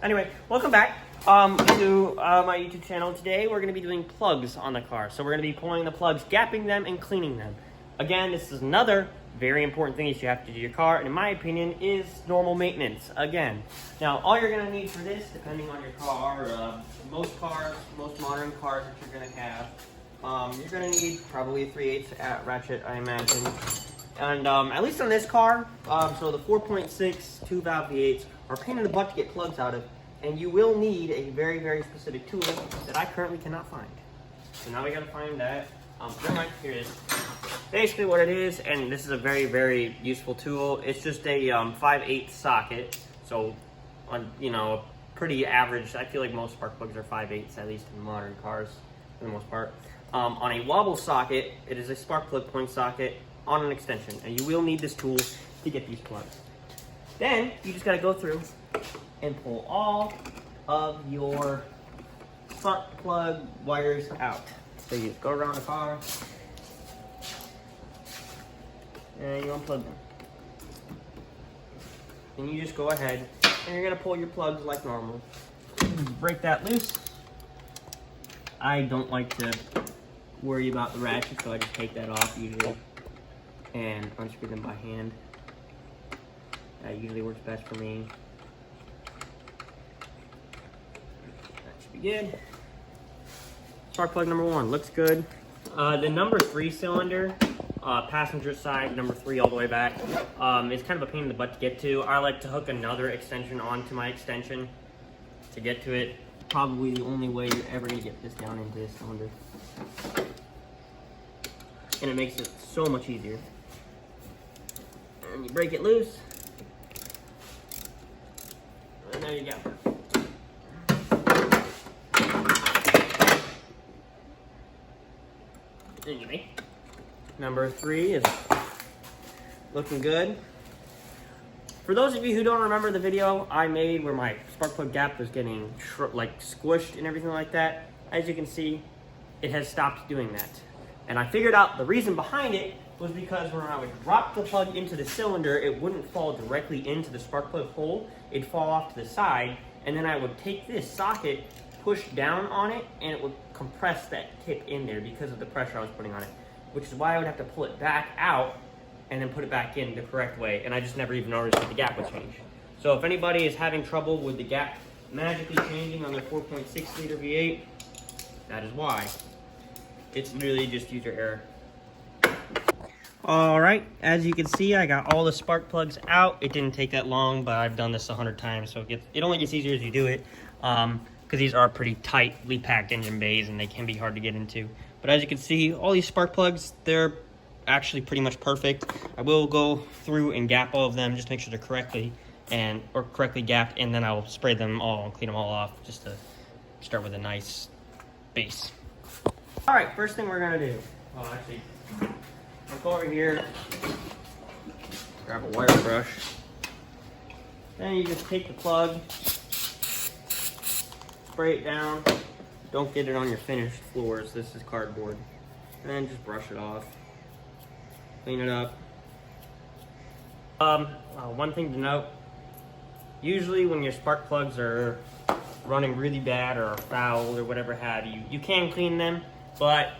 Anyway, welcome back to my YouTube channel. Today we're going to be doing plugs on the car. So we're going to be pulling the plugs, gapping them, and cleaning them. Again, this is another very important thing that you have to do to your car, and in my opinion, is normal maintenance. Again, now all you're going to need for this, depending on your car, most modern cars that you're going to have, you're going to need probably a 3/8 ratchet, I imagine. And at least on this car, so the 4.6 2-valve V8s are a pain in the butt to get plugs out of, and you will need a very, very specific tool that I currently cannot find. So now we gotta find that. Never mind, here it is. Basically what it is, and this is a very, very useful tool, it's just a 5/8 socket. So, pretty average. I feel like most spark plugs are 5/8, at least in modern cars, for the most part. On a wobble socket, it is a spark plug point socket on an extension, and you will need this tool to get these plugs. Then you just got to go through and pull all of your spark plug wires out. So you just go around the car and you unplug them. And you just go ahead and you're going to pull your plugs like normal. Break that loose. I don't like to worry about the ratchet, so I just take that off usually and unscrew them by hand. That usually works best for me. That should be good. Spark plug number 1 looks good. The number 3 cylinder, passenger side, number 3 all the way back, is kind of a pain in the butt to get to. I like to hook another extension onto my extension to get to it. Probably the only way you're ever gonna get this down into this cylinder. And it makes it so much easier. And you break it loose. And there you go. Anyway, number 3 is looking good. For those of you who don't remember the video I made where my spark plug gap was getting squished and everything like that, as you can see, it has stopped doing that. And I figured out the reason behind it was because when I would drop the plug into the cylinder, it wouldn't fall directly into the spark plug hole. It'd fall off to the side, and then I would take this socket, push down on it, and it would compress that tip in there because of the pressure I was putting on it, which is why I would have to pull it back out and then put it back in the correct way, and I just never even noticed that the gap would change. So if anybody is having trouble with the gap magically changing on their 4.6 liter V8, that is why. It's literally just user error. Alright, as you can see, I got all the spark plugs out. It didn't take that long, but I've done this 100 times, so it only gets easier as you do it, because these are pretty tightly packed engine bays and they can be hard to get into. But as you can see, all these spark plugs, they're actually pretty much perfect. I will go through and gap all of them, just make sure they're correctly gapped, and then I'll spray them all and clean them all off, just to start with a nice base. All right, first thing we're gonna do, I'll go over here, grab a wire brush, then you just take the plug, spray it down, don't get it on your finished floors, this is cardboard, and then just brush it off, clean it up. One thing to note, usually when your spark plugs are running really bad or are fouled or whatever have you, you can clean them. But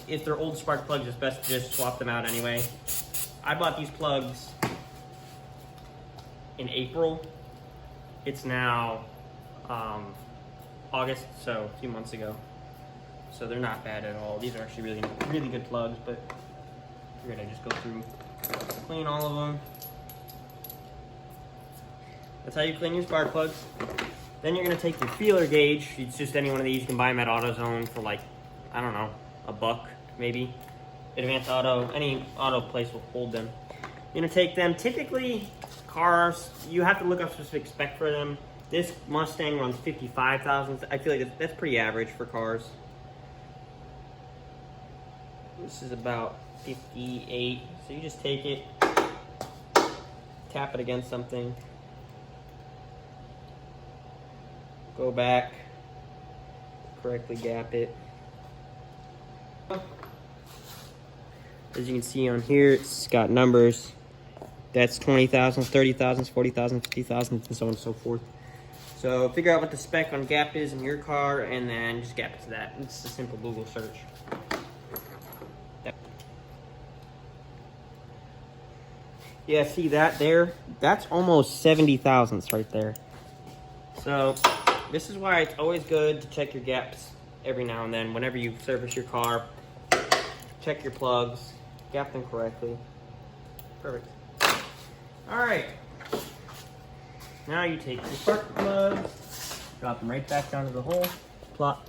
if they're old spark plugs, it's best to just swap them out anyway. I bought these plugs in April. It's now August, so a few months ago. So they're not bad at all. These are actually really, really good plugs, but we're gonna just go through, clean all of them. That's how you clean your spark plugs. Then you're gonna take your feeler gauge. It's just any one of these. You can buy them at AutoZone for like, I don't know, $1 maybe. Advanced Auto, any auto place will hold them. You're gonna take them. Typically, cars, you have to look up specific spec for them. This Mustang runs 55 thousandths. I feel like that's pretty average for cars. This is about 58. So you just take it, tap it against something, go back, correctly gap it. As you can see on here, it's got numbers. That's 20 thousandths, 30 thousandths, 40 thousandths, 50 thousandths, and so on and so forth. So figure out what the spec on gap is in your car and then just gap it to that. It's a simple Google search. Yep. Yeah, see that there? That's almost 70 thousandths right there. So this is why it's always good to check your gaps every now and then. Whenever you service your car, check your plugs, gap them correctly. Perfect. All right. Now you take your spark plugs, drop them right back down to the hole, plop.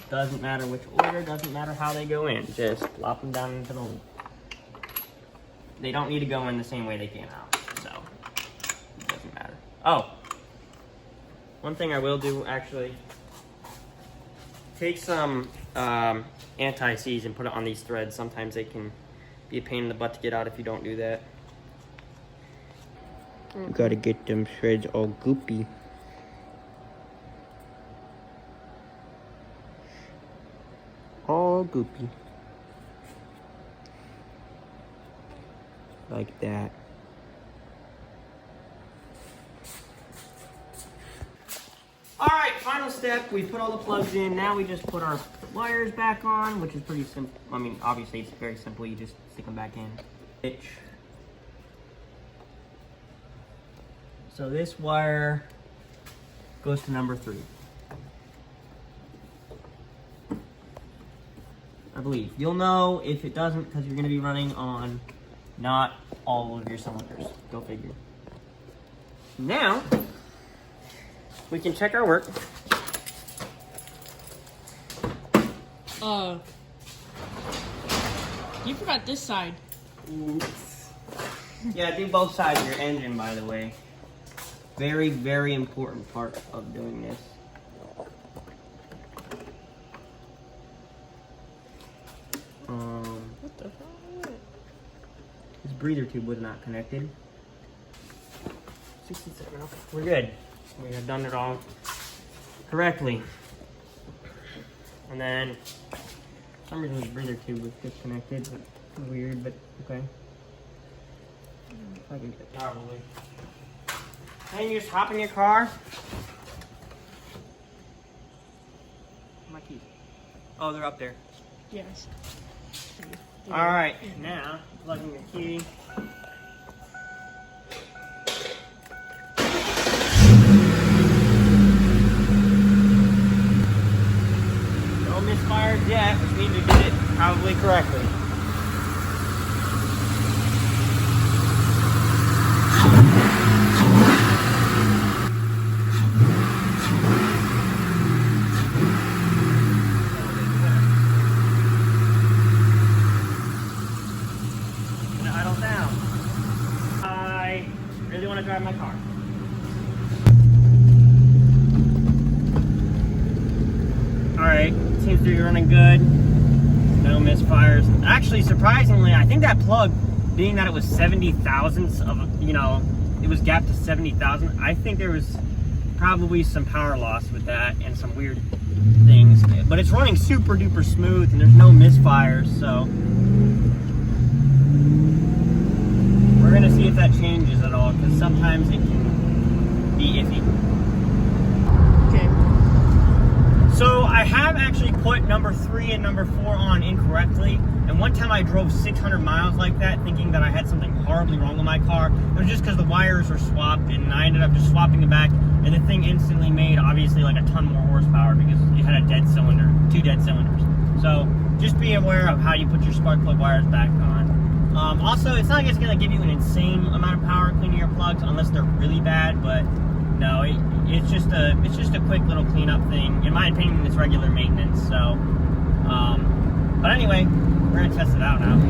Doesn't matter which order, doesn't matter how they go in, just plop them down into the hole. They don't need to go in the same way they came out, so it doesn't matter. Oh, one thing I will do actually, take some anti-seize and put it on these threads. Sometimes they can be a pain in the butt to get out if you don't do that. You gotta get them threads all goopy. All goopy. Like that. Alright, final step. We put all the plugs in. Now we just put our wires back on, which is pretty simple. I mean, obviously it's very simple. You just stick them back in. So this wire goes to number 3. I believe. You'll know if it doesn't because you're going to be running on not all of your cylinders. Go figure. Now, we can check our work. You forgot this side. Oops. Yeah, do both sides of your engine, by the way. Very, very important part of doing this. What the hell? This breather tube was not connected. 67, okay. We're good. We have done it all correctly. And then, for some reason the breather tube was disconnected. Weird, but okay. I can get it probably. And you just hop in your car. My keys. Oh, they're up there. Yes. Alright, now plug in your key. No misfires yet, which means we did it probably correctly. Drive my car. Alright, seems to be running good. No misfires. Actually, surprisingly, I think that plug, being that it was 70 thousandths of, you know, it was gapped to 70 thousand, I think there was probably some power loss with that and some weird things. But it's running super duper smooth and there's no misfires, so we're gonna see if that changes at all, because sometimes it can be iffy. Okay. So I have actually put number 3 and number 4 on incorrectly, and one time I drove 600 miles like that, thinking that I had something horribly wrong with my car. It was just because the wires were swapped, and I ended up just swapping them back, and the thing instantly made obviously like a ton more horsepower because it had a dead cylinder, 2 dead cylinders. So just be aware of how you put your spark plug wires back on. Also, it's not like it's going to give you an insane amount of power cleaning your plugs unless they're really bad, but no, it's just a quick little cleanup thing. In my opinion, it's regular maintenance. So, but anyway, we're going to test it out now.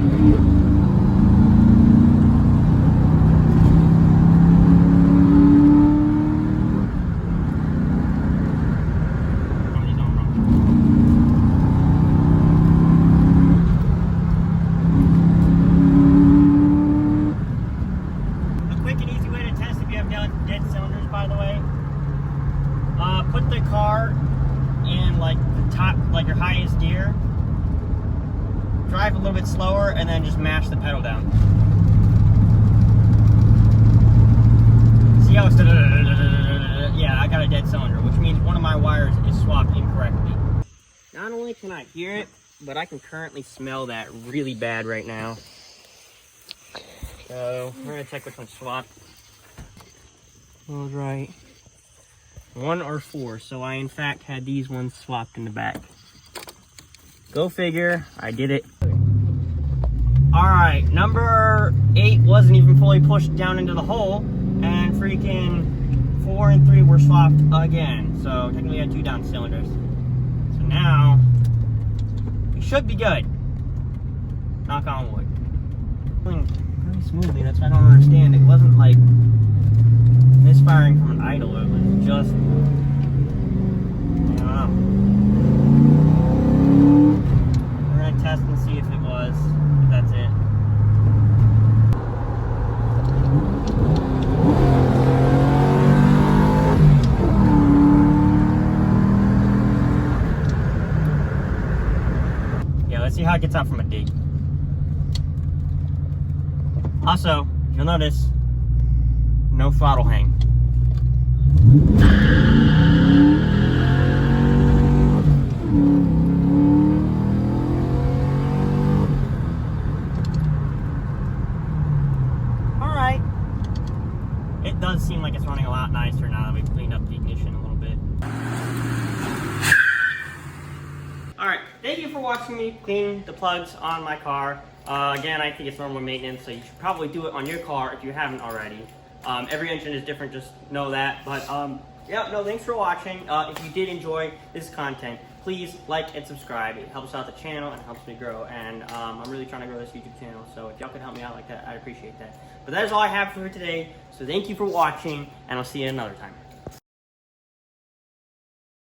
Put the car in like the top, like your highest gear, drive a little bit slower, and then just mash the pedal down. See how it's cannot hear it, but I can currently smell that really bad right now. So we're gonna check which one's swapped. I was right. 1 or 4. So I in fact had these ones swapped in the back. Go figure, I did it. All right, number 8 wasn't even fully pushed down into the hole, and freaking 4 and 3 were swapped again. So technically I had 2 down cylinders. So now it should be good. Knock on wood. Going very smoothly, that's why I don't understand. It wasn't like misfiring from an idle, it was just, I don't know. We're gonna test and see if it was, but that's it. Yeah, let's see how it gets out from a dig. Also, you'll notice no throttle hang. All right. It does seem like it's running a lot nicer now that we've cleaned up the ignition a little bit. All right, thank you for watching me clean the plugs on my car. Again, I think it's normal maintenance, so you should probably do it on your car if you haven't already. Every engine is different, just know that. But yeah, no, thanks for watching. If you did enjoy this content, please like and subscribe. It helps out the channel and helps me grow. And I'm really trying to grow this YouTube channel, so if y'all could help me out like that, I'd appreciate that. But that is all I have for today. So thank you for watching, and I'll see you another time.